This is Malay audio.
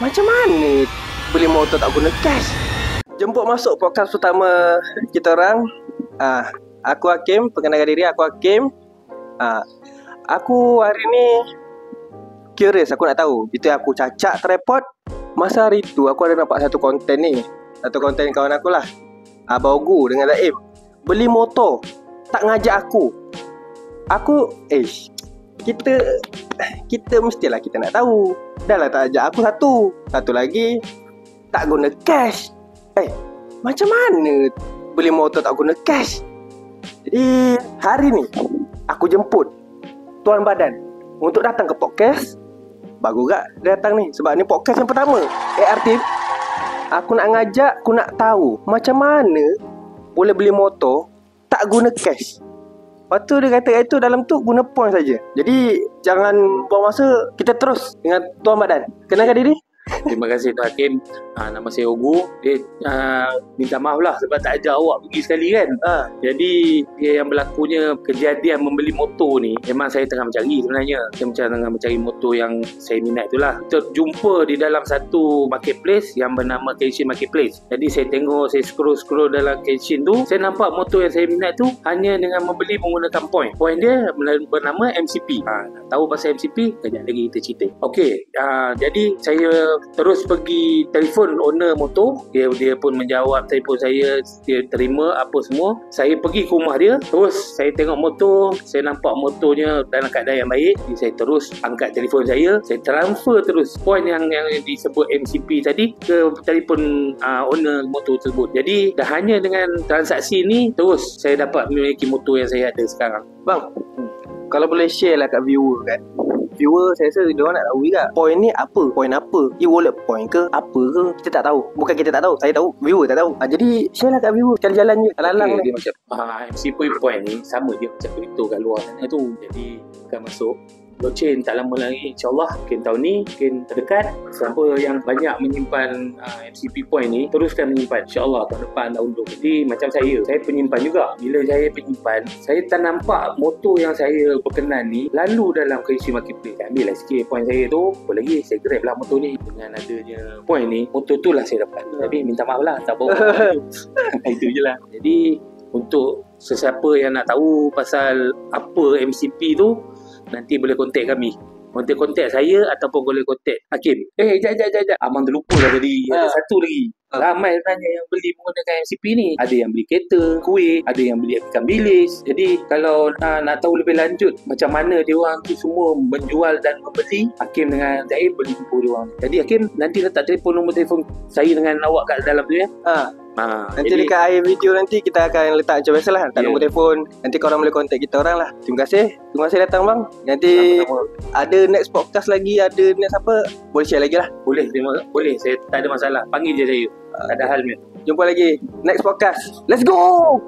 Macam mana beli motor tak guna cash? Jemput masuk podcast pertama kita orang. Aku Hakim, perkenalkan diri, aku Hakim. Aku hari ni curious, aku nak tahu. Itu yang aku cacat tripod. Masa hari tu aku ada nampak satu konten ni. Satu konten kawan aku lah, Abang Ogu dengan Zaim. Beli motor, tak ngajak aku. Kita mestilah kita nak tahu. Dah lah tak ajak aku Satu lagi tak guna cash. Macam mana beli motor tak guna cash? Jadi hari ni aku jemput Tuan Badan untuk datang ke podcast. Bagus gak dia datang ni, sebab ni podcast yang pertama ART. Aku nak ngajak, aku nak tahu macam mana boleh beli motor tak guna cash. Lepas tu dia kata itu dalam tu guna point saja. Jadi jangan buang masa, kita terus dengan Tuan Badan. Kenalkan diri. Terima kasih Tuan Hakim. Nama saya Ogu. Minta maaf lah sebab tak ajak awak pergi sekali kan. Jadi yang berlakunya kejadian membeli motor ni, memang saya tengah mencari sebenarnya. Saya tengah mencari motor yang saya minat itulah. Terjumpa di dalam satu marketplace yang bernama Kenshin Marketplace. Jadi saya tengok, saya scroll dalam Kenshin tu, saya nampak motor yang saya minat tu hanya dengan membeli menggunakan point. Point dia bernama MCP. Nak tahu pasal MCP? Kejap lagi kita cerita. Okey, jadi saya terus pergi telefon owner motor. Dia pun menjawab telefon saya, dia terima apa semua. Saya pergi ke rumah dia, terus saya tengok motor, saya nampak motornya dalam keadaan yang baik. Jadi saya terus angkat telefon saya transfer terus point yang disebut MCP tadi ke telefon owner motor tersebut. Jadi dah hanya dengan transaksi ni terus saya dapat memiliki motor yang saya ada sekarang. Bang, kalau boleh share lah kat viewer kan. Viewer saya rasa dia orang nak tahu juga point ni apa, point apa, e-wallet point ke apa ke, kita tak tahu. Bukan kita tak tahu, saya tahu, viewer tak tahu. Jadi share lah kat viewer, jalan-jalan je, lalang dia macam MCP point ni sama je macam kripto kat luar sana tu. Jadi akan masuk blockchain tak lama lagi, insyaAllah mungkin tahun ni, mungkin terdekat. Siapa yang banyak menyimpan MCP point ni, teruskan menyimpan, insyaAllah tahun depan dah undur. Jadi macam saya penyimpan juga. Bila saya penyimpan, saya tak nampak motor yang saya berkenan ni lalu dalam Kenshin Marketplace. Saya ambil lah sikit point saya tu, apa lagi saya grab lah motor ni. Dengan adanya point ni, motor tu lah saya dapat. Tapi minta maaf lah tak bawa itu je lah. Jadi untuk sesiapa yang nak tahu pasal apa MCP tu, nanti boleh kontak kami. Boleh kontak saya ataupun boleh kontak Hakim. Jap. Abang terlupa lah tadi. Ada satu lagi. Ramai sebenarnya yang beli menggunakan MCP ni. Ada yang beli kereta, kuih, ada yang beli ikan bilis. Jadi kalau nak tahu lebih lanjut macam mana dia orang tu semua menjual dan membeli, Hakim dengan Zaim boleh jumpa dia orang. Jadi Hakim nanti letak nombor telefon saya dengan awak kat dalam tu ya. Nanti dekat akhir video nanti kita akan letak macam biasa lah, letak nombor telefon. Nanti korang boleh kontak kita orang lah. Terima kasih datang bang. Nanti ada next podcast lagi, ada next apa, boleh share lagi lah. Boleh, saya tak ada masalah. Panggil je saya. Ada hal ni. Jumpa lagi next podcast. Let's go.